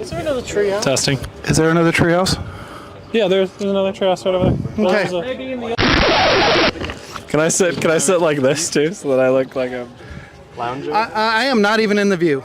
Is there another treehouse? Testing. Is there another treehouse? Yeah, there's another treehouse right over there. Okay. Maybe in the Can I sit like this too, so that I look like a lounger? I am not even in the view.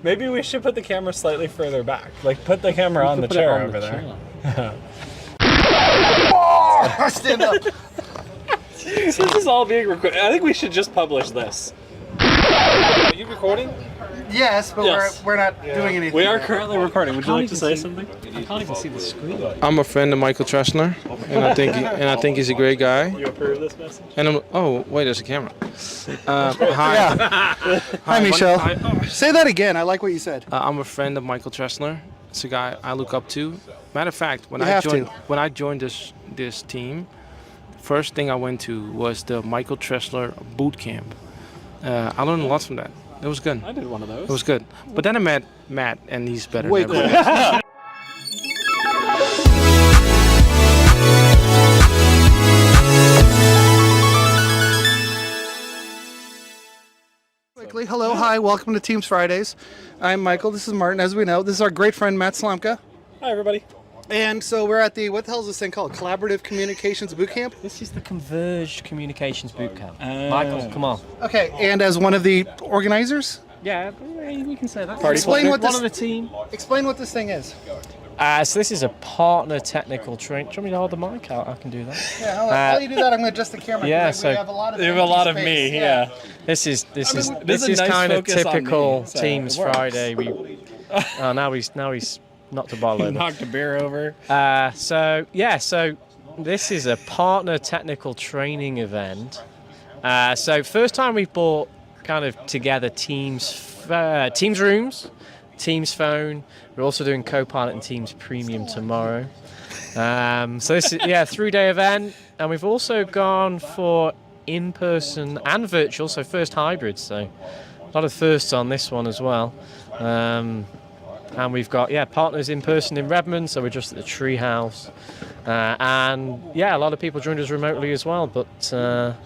Maybe we should put the camera slightly further back. Like put the camera on the chair over there. Oh, stand up. This is all being recorded. I think we should just publish this. Are you recording? Yes, but Yes. we're not doing anything. We are currently recording. Would you like to say something? I can't even see the screen. I'm a friend of Michael Tressler, and I think he's a great guy. You approve this message? And oh wait, there's a camera. Hi, Hi, Michel. Say that again. I like what you said. I'm a friend of Michael Tressler. It's a guy I look up to. Matter of fact, when You I have joined to. when I joined this team, first thing I went to was the Michael Tressler Bootcamp. I learned a lot from that. It was good. I did one of those. It was good. But then I met Matt, and he's better Way than cool. ever. Quickly, hello, hi, welcome to Teams Fridays. I'm Michael, this is Martin. As we know, this is our great friend Matt Slomka. Hi, everybody. And so we're at the, what the hell is this thing called? Collaborative Communications Bootcamp? This is the Converged Communications Bootcamp. Michael, come on. Okay, and as one of the organizers, Yeah, we can say that. Explain what One this- of the team. explain what this thing is. So this is a partner technical train. Do you want me to hold the mic? I can do that. Yeah, while you do that, I'm going to adjust the camera. yeah, 'cause so- we have a lot of You have a empty lot of space. me, yeah. This is There's this a is nice kind of focus on typical me, so Teams it works. Friday. Now he's knocked a bottle over. Knocked a beer over. So this is a partner technical training event. So first time we brought kind of together Teams rooms, Teams phone. We're also doing Copilot and Teams Premium tomorrow. So this is a 3-day event, and we've also gone for in-person and virtual. So first hybrid. So a lot of firsts on this one as well. And we've got partners in person in Redmond, so we're just at the treehouse, and a lot of people joined us remotely as well. But there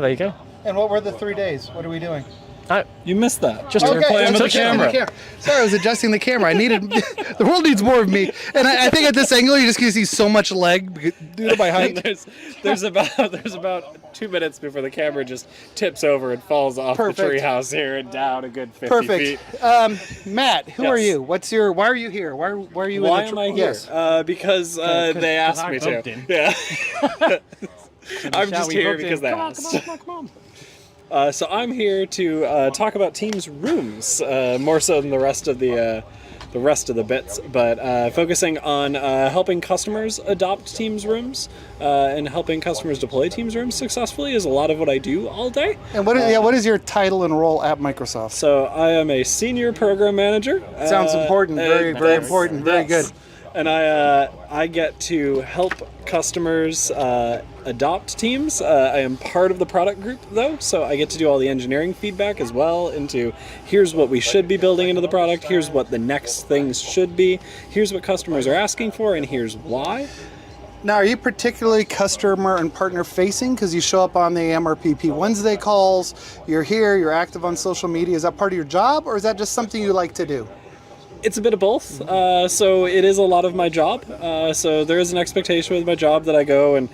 you go. And what were the 3 days? What are we doing? You missed that. Just We're playing with the adjusting camera. Sorry, I was adjusting the camera. I needed. The world needs more of me, and I think at this angle you're just gonna see so much leg due to my height. there's about 2 minutes before the camera just tips over and falls off Perfect. the treehouse here and down a good 50 Perfect. feet. Matt, who are Yes. you? Why are you here? Why are you? Why in the am I here? Yes. Because they asked I me bumped to. him. Yeah. I'm just we here booked because him. they Come on, asked. come on. So I'm here to talk about Teams rooms more so than the rest of the bits, but focusing on helping customers adopt Teams rooms and helping customers deploy Teams rooms successfully is a lot of what I do all day. And what is your title and role at Microsoft? So I am a senior program manager. Sounds important. Very that's- important. Very yes. good. And I get to help customers adopt Teams. I am part of the product group though, so I get to do all the engineering feedback as well into here's what we should be building into the product, here's what the next things should be, here's what customers are asking for, and here's why. Now, are you particularly customer and partner facing? Because you show up on the MRPP Wednesday calls. You're here. You're active on social media. Is that part of your job, or is that just something you like to do? It's a bit of both. So it is a lot of my job. So there is an expectation with my job that I go and,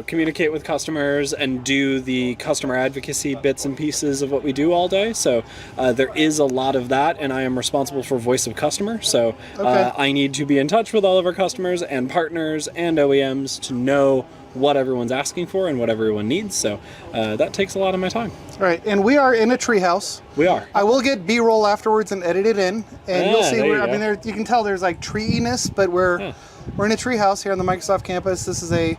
communicate with customers and do the customer advocacy bits and pieces of what we do all day. So there is a lot of that, and I am responsible for voice of customer. So Okay. I need to be in touch with all of our customers and partners and OEMs to know what everyone's asking for and what everyone needs. So that takes a lot of my time. All right, and we are in a treehouse. We are. I will get B-roll afterwards and edit it in, and you'll see. there you I go. mean, you can tell there's like tree-ness, but we're in a treehouse here on the Microsoft campus. This is a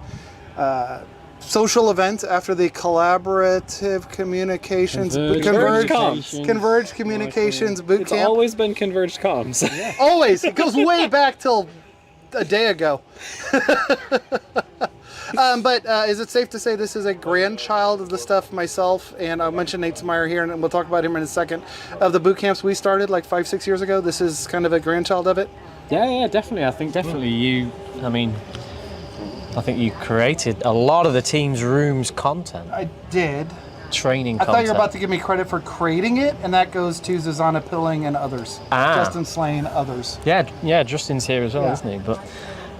social event after the Collaborative Communications Converged Comms. Converged Communications It's Bootcamp. always been converged comms. Always. It goes way back till a day ago. But is it safe to say this is a grandchild of the stuff myself, and I'll mention Nate Smeyer here, and we'll talk about him in a second, of the boot camps we started like 5-6 years ago? This is kind of a grandchild of it? Yeah, definitely. I think you created a lot of the Teams rooms content. I did. training I content. thought you were about to give me credit for creating it, and that goes to Zuzana Pilling and others. Justin Slane, others. Yeah, Justin's here as well, Yeah. isn't he? But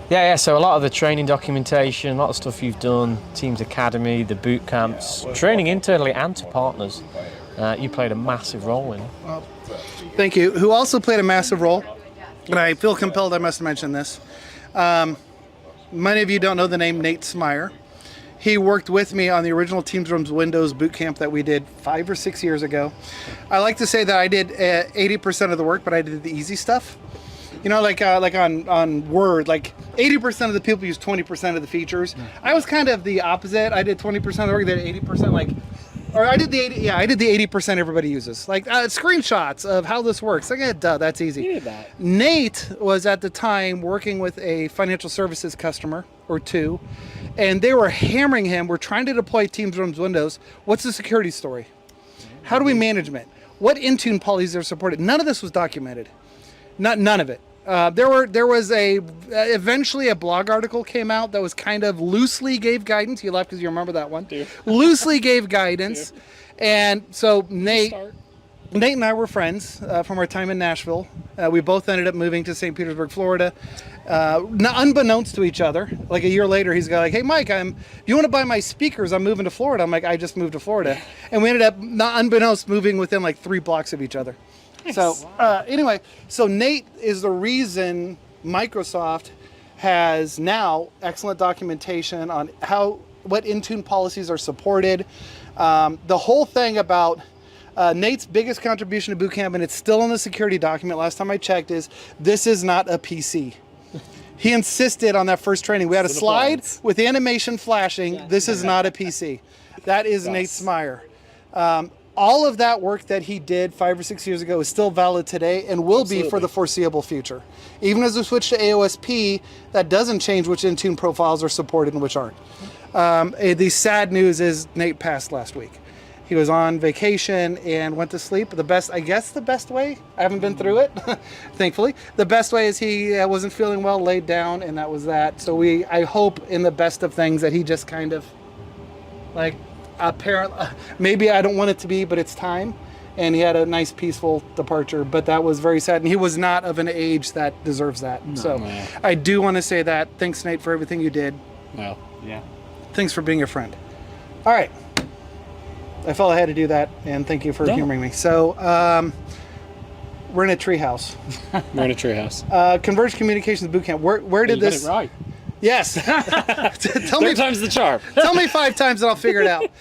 yeah, so a lot of the training documentation, a lot of stuff you've done, Teams Academy, the boot camps, training internally and to partners. You played a massive role in. Thank you. Who also played a massive role, and I feel compelled I must mention this. Many of you don't know the name Nate Smyer. He worked with me on the original Teams Rooms Windows bootcamp that we did 5 or 6 years ago. I like to say that I did 80% of the work, but I did the easy stuff. You know, like on Word, like 80% of the people use 20% of the features. I was kind of the opposite. I did 20% of the work, then 80% I did the 80% everybody uses. Like screenshots of how this works. Like, duh, that's easy. You did that. Nate was at the time working with a financial services customer or two, and they were hammering him. We're trying to deploy Teams Rooms Windows. What's the security story? How do we manage it? What Intune policies are supported? None of this was documented. None of it. There was eventually a blog article came out that was kind of loosely gave guidance. You laughed because you remember that one. Loosely gave guidance. And so Nate and I were friends from our time in Nashville. We both ended up moving to St. Petersburg, Florida, unbeknownst to each other. Like a year later, he's like, "Hey, Mike, do you want to buy my speakers? I'm moving to Florida." I'm like, "I just moved to Florida," and we ended up, not unbeknownst, moving within like 3 blocks of each other. So anyway, so Nate is the reason Microsoft has now excellent documentation on what Intune policies are supported. The whole thing about Nate's biggest contribution to Bootcamp, and it's still in the security document, last time I checked, is this is not a PC. He insisted on that first training. We had a slide with animation flashing. This is not a PC. That is Nate Smyer. All of that work that he did 5 or 6 years ago is still valid today and will be for the foreseeable future. Even as we switch to AOSP, that doesn't change which Intune profiles are supported and which aren't. The sad news is Nate passed last week. He was on vacation and went to sleep. The best way, I haven't been through it, thankfully. The best way is he wasn't feeling well, laid down, and that was that. So I hope in the best of things that he just kind of, like, apparently, maybe I don't want it to be, but it's time. And he had a nice, peaceful departure, but that was very sad. And he was not of an age that deserves that. I do want to say that. Thanks, Nate, for everything you did. Well, yeah. Thanks for being a friend. All right. I felt I had to do that, and thank you for humoring me. So, we're in a treehouse. We're in a treehouse. Converged Communications Bootcamp. Where did this? Got it right. Yes. Third time's the charm. Tell me 5 times and I'll figure it out.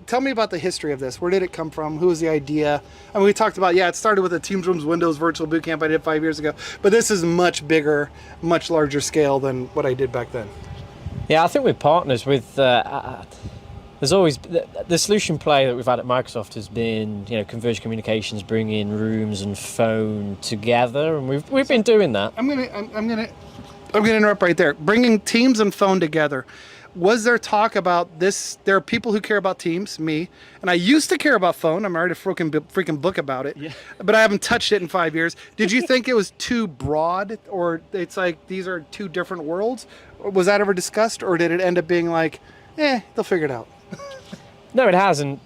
Tell me about the history of this. Where did it come from? Who was the idea? I mean, we talked about, it started with a Teams Rooms Windows virtual bootcamp I did 5 years ago, but this is much bigger, much larger scale than what I did back then. Yeah, I think we're partners with, there's always, the solution play that we've had at Microsoft has been, Converged Communications, bringing rooms and phone together, and we've been doing that. I'm gonna interrupt right there. Bringing Teams and phone together. Was there talk about this? There are people who care about Teams, me, and I used to care about phone. I'm already freaking book about it, but I haven't touched it in 5 years. Did you think it was too broad, or it's like these are two different worlds? Or was that ever discussed, or did it end up being like, they'll figure it out? No, it hasn't.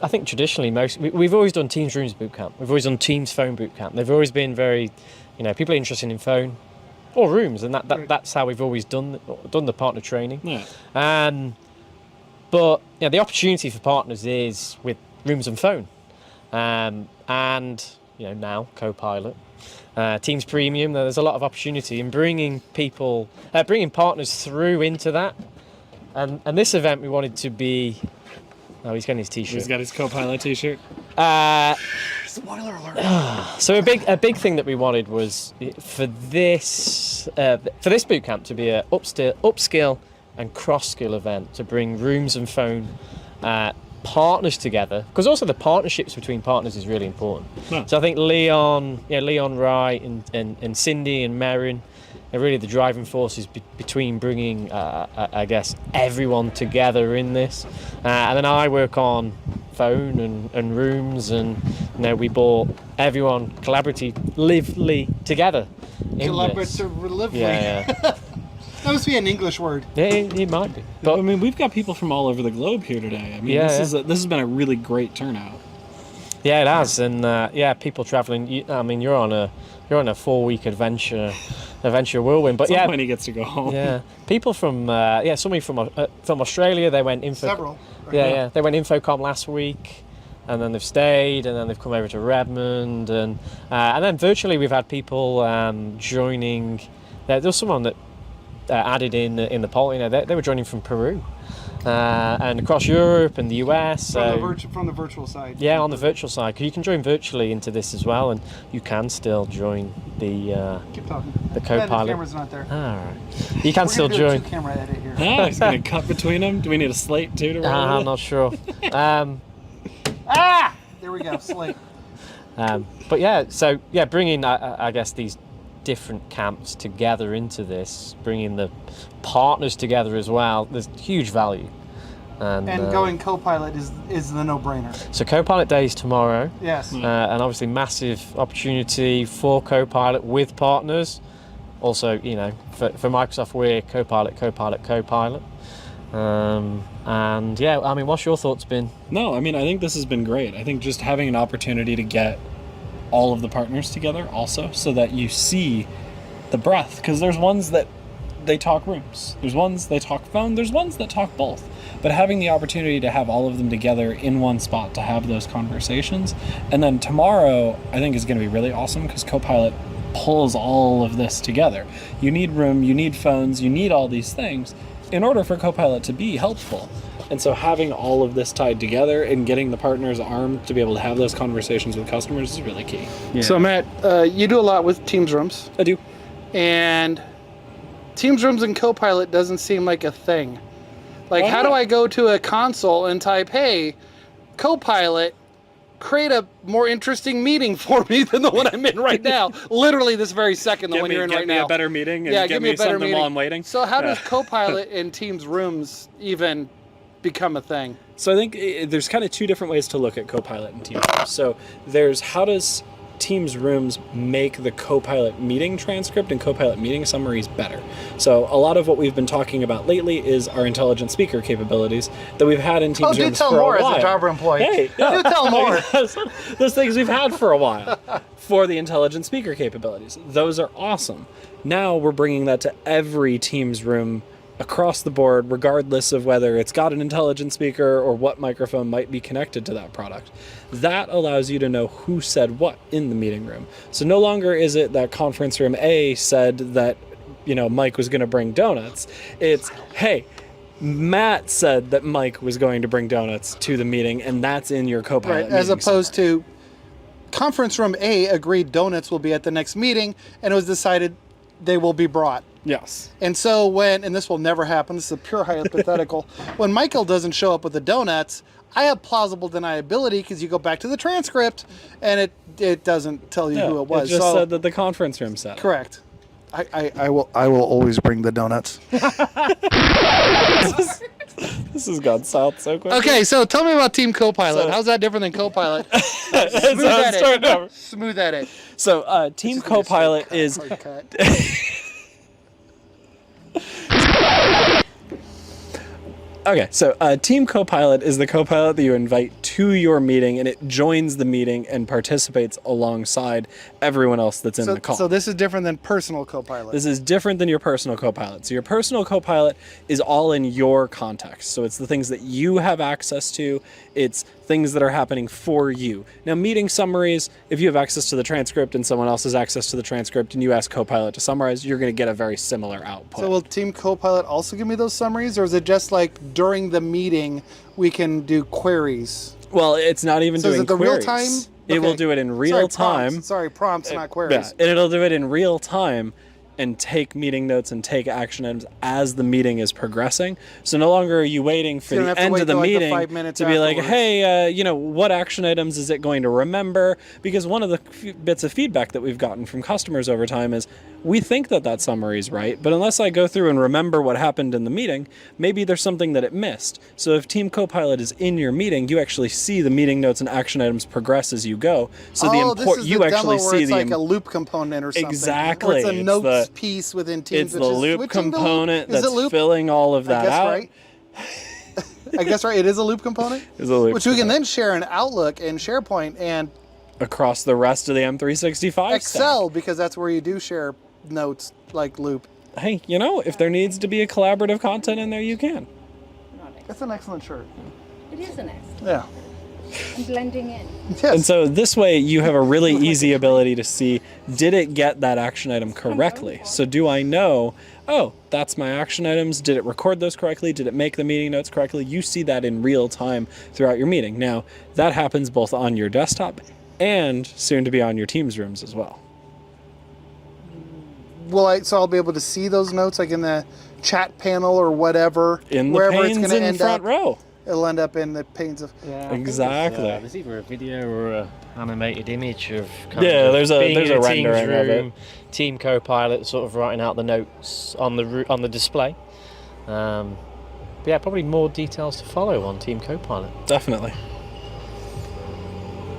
I think traditionally we've always done Teams Rooms Bootcamp. We've always done Teams Phone Bootcamp. They've always been very, people are interested in phone or rooms, and that's how we've always done the partner training. Yeah. But the opportunity for partners is with rooms and phone, and now Copilot, Teams Premium. There's a lot of opportunity in bringing partners through into that. And this event we wanted to be. Oh, he's getting his T-shirt. He's got his Copilot T-shirt. Spoiler alert. So a big thing that we wanted was for this bootcamp to be a upskill and cross-skill event to bring rooms and phone partners together, because also the partnerships between partners is really important. Yeah. So I think Leon Wright and Cindy and Merrin are really the driving forces between bringing, I guess, everyone together in this. And then I work on phone and rooms, and we brought everyone collaboratively together in this. Collaboratively. Yeah. That must be an English word. Yeah, it might be. I But mean, we've got people from all over the globe here today. I mean, Yeah, this yeah. has been a really great turnout. yeah, it has, and people traveling. I mean, you're on a 4-week adventure whirlwind. But At some yeah, point he gets to go home. yeah, people from somebody from Australia. They went info. Several. Yeah, they went Infocom last week, and then they've stayed, and then they've come over to Redmond, and then virtually we've had people joining. There was someone that added in the poll. They were joining from Peru, and across Europe and the US. From the virtual side. Yeah, on the virtual side, 'cause you can join virtually into this as well, and you can still join the Keep talking. the The Copilot. camera's not there. All right, you can We're still gonna do a join. two-camera edit here. Ah, he's going to cut between them. Do we need a slate too to roll I'm with? not sure. There we go. Slate. But yeah, so yeah, bringing I guess these different camps together into this, bringing the partners together as well. There's huge value. And going Copilot is the no-brainer. So Copilot Day is tomorrow, Yes. and obviously massive opportunity for Copilot with partners. Also, for Microsoft, we're Copilot. And yeah, I mean, what's your thoughts been? No, I mean, I think this has been great. I think just having an opportunity to get all of the partners together also, so that you see the breadth. Because there's ones that they talk rooms, there's ones they talk phone, there's ones that talk both. But having the opportunity to have all of them together in one spot to have those conversations. And then tomorrow, I think, is going to be really awesome because Copilot pulls all of this together. You need room, you need phones, you need all these things in order for Copilot to be helpful. And so having all of this tied together and getting the partners armed to be able to have those conversations with customers is really key. Yeah. So Matt, you do a lot with Teams rooms, I do. and Teams rooms and Copilot doesn't seem like a thing. Like, Why how do not? I go to a console and type, "Hey, Copilot, create a more interesting meeting for me than the one I'm in right now"? Literally this very second, the one you're in right now. a better meeting and Yeah, get give me me a better something meeting. while I'm waiting. So how does Copilot in Teams rooms even become a thing? So I think there's kind of two different ways to look at Copilot and Teams Rooms. So there's how does Teams Rooms make the Copilot meeting transcript and Copilot meeting summaries better? So a lot of what we've been talking about lately is our intelligent speaker capabilities that we've had in Teams Rooms for a while. Jabra employee. Hey, yeah. Do tell more. Those things we've had for a while for the intelligent speaker capabilities. Those are awesome. Now we're bringing that to every Teams room across the board, regardless of whether it's got an intelligent speaker or what microphone might be connected to that product. That allows you to know who said what in the meeting room. So no longer is it that conference room A said that, Mike was going to bring donuts. It's, hey, Matt said that Mike was going to bring donuts to the meeting, and that's in your Copilot Right, as meeting opposed summary. to conference room A agreed donuts will be at the next meeting, and it was decided they will be brought. Yes. And so and this will never happen, this is a pure hypothetical, when Michael doesn't show up with the donuts, I have plausible deniability because you go back to the transcript and it doesn't tell you who it was. It just said that the conference room said it. Correct. I will always bring the donuts. This has gone south so quick. Okay, so tell me about Team Copilot. So- How's that different than Copilot? Start over. Smooth edit. So Team Copilot is Hard cut. okay. So Team Copilot is the Copilot that you invite to your meeting, and it joins the meeting and participates alongside everyone else that's in the call. So this is different than personal Copilot. This is different than your personal Copilot. So your personal Copilot is all in your context. So it's the things that you have access to. It's things that are happening for you. Now, meeting summaries, if you have access to the transcript and someone else has access to the transcript and you ask Copilot to summarize, you're going to get a very similar output. So will Team Copilot also give me those summaries, or is it just like during the meeting we can do queries? Well, it's not even So is doing it the real queries. time? It will Okay. do it in real time. Prompts, not Yeah, queries. and it'll do it in real time and take meeting notes and take action items as the meeting is progressing. So no longer are you waiting for you don't the have to end wait of the till, like, the meeting 5 minutes to be like, afterwards. hey, what action items is it going to remember? Because one of the bits of feedback that we've gotten from customers over time is, we think that summary is right, but unless I go through and remember what happened in the meeting, maybe there's something that it missed. So if Team Copilot is in your meeting, you actually see the meeting notes and action items progress as you go. So this is you the actually demo where see it's like a loop component or something. Exactly. Or it's a It's notes last piece within Teams. It's which the is loop switching to component Is it that's loop? filling all of I that guess out. right. I guess right. It is a loop component, It's a loop which we can then share in Outlook and SharePoint and across the rest of the M365 Excel, because that's where you do share notes like loop. stack. Hey, if there needs to be a collaborative content in there, you can. That's an excellent shirt. It is an excellent. Yeah. I'm blending in. Yes. And so this way you have a really easy ability to see, did it get that action item correctly? So do I know, oh, that's my action items. Did it record those correctly? Did it make the meeting notes correctly? You see that in real time throughout your meeting. Now, that happens both on your desktop and soon to be on your Teams rooms as well. So I'll be able to see those notes like in the chat panel or whatever, In the wherever it's panes going to in end front up. row. It'll end up in the panes of. Yeah, Exactly. There's either a video or a animated image of. Yeah, there's a being in a Teams rendering of it. room, Team Copilot sort of writing out the notes on the display. But yeah, probably more details to follow on Team Copilot. Definitely.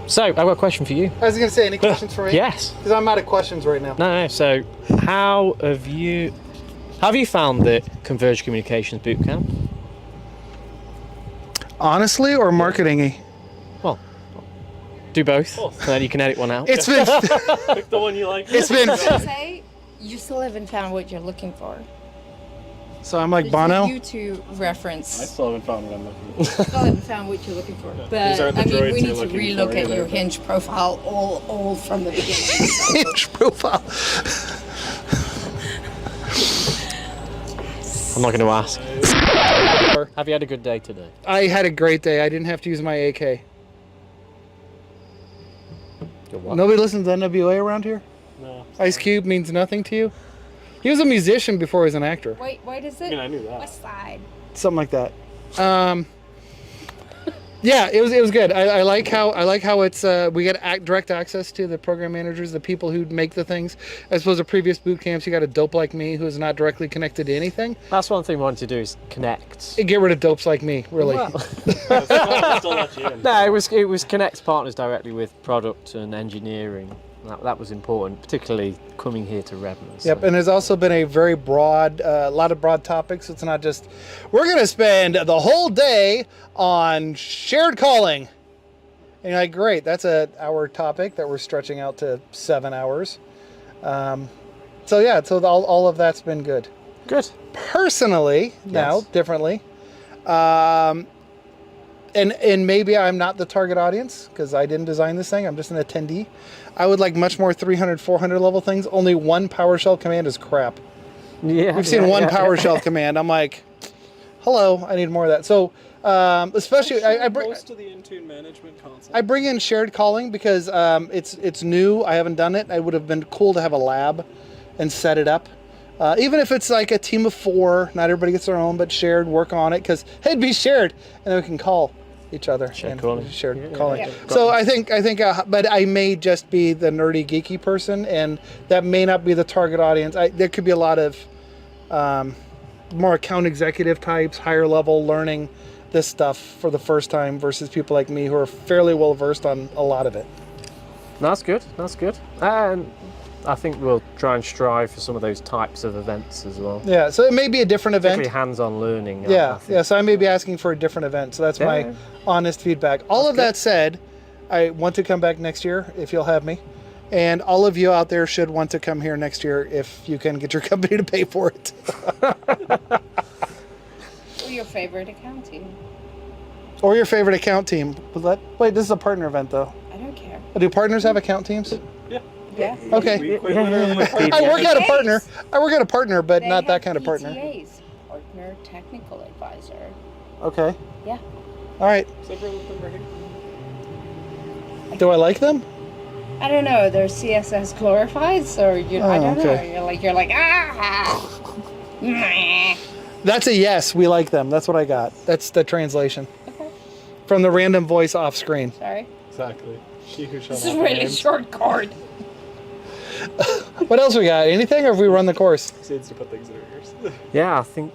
So I've got a question for you. I was going to say, any questions for me? Yes. Because I'm out of questions right now. No. So how have you found the Converged Communications Bootcamp? Honestly, or marketing-y? Well, do both. So then you can edit one out. It's been. Pick the one you like. It's been. Say you still haven't found what you're looking for. So I'm like There's Bono. a YouTube reference. still haven't found what I'm looking Still haven't found what you're looking for. But aren't the I mean, droids we you're need to looking relook for at either, your but- Hinge profile all from the beginning. Hinge profile. I'm not going to ask. Have you had a good day today? I had a great day. I didn't have to use my AK. Your what? Nobody listens to NWA around here? No. Ice Cube means nothing to you? He was a musician before he was an actor. Wait, is it? I knew that. West Side. Something like that. Yeah, it was good. I like how it's we get direct access to the program managers, the people who make the things, as opposed to previous boot camps. You got a dope like me who is not directly connected to anything. That's one thing we wanted to do is connect. Get rid of dopes like me, really. Well, Still let you in. no, it was connect partners directly with product and engineering. That was important, particularly coming here to Redmond. Yep, and there's also been a very broad, lot of broad topics. It's not just, we're going to spend the whole day on shared calling. And you're like, great, that's our topic that we're stretching out to 7 hours. So all of that's been good. Good. Personally, now, Yes. differently, and maybe I'm not the target audience because I didn't design this thing. I'm just an attendee. I would like much more 300, 400 level things. Only one PowerShell command is crap. Yeah. We've seen one PowerShell command. I'm like, hello, I need more of that. So, especially, I bring Most of the Intune management console. I bring in shared calling because it's new. I haven't done it. It would have been cool to have a lab and set it up. Even if it's like a team of 4, not everybody gets their own, but shared, work on it because it'd be shared, and then we can call each other. Shared calling. Shared calling. Yeah. So I think, but I may just be the nerdy, geeky person, and that may not be the target audience. There could be a lot of more account executive types, higher level, learning this stuff for the first time versus people like me who are fairly well versed on a lot of it. That's good. And I think we'll try and strive for some of those types of events as well. Yeah, so it may be a different event. Particularly hands-on learning. Yeah, I think. so I may be asking for a different event. So that's my Yeah. honest feedback. All of that said, I want to come back next year if you'll have me. And all of you out there should want to come here next year if you can get your company to pay for it. Or your favorite account team. Or your favorite account team. Wait, this is a partner event though. I don't care. Do partners have account teams? Yeah. Okay. We literally I work at a partner. PTAs. I work at a partner, but They not that have kind of partner. PTAs, partner technical advisor. Okay. Yeah. All right. Do I like them? I don't know. They're CSS glorified, so I don't okay. know. You're like meh. That's a yes. We like them. That's what I got. That's the translation Okay. from the random voice off screen. Sorry. Exactly. She who shall This not is be really named. short cord. What else we got? Anything, or have we run the course? Needs to put things in her ears. Yeah, I think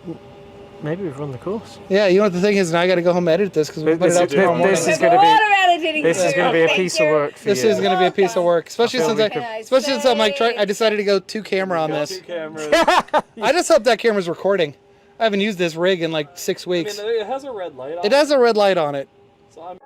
maybe we've run the course. Yeah, you know what the thing is, now I got to go home and edit this because we put it out tomorrow morning. This is There's going a to lot be of editing this is to going to do. be a Thank piece you. of work for This you. is going to be a piece of work, especially I feel since we especially since I'm like I decided to go 2 camera on this. I just hope that camera's recording. I haven't used this rig in like 6 weeks. it has a red light on It has a red light on it. So I'm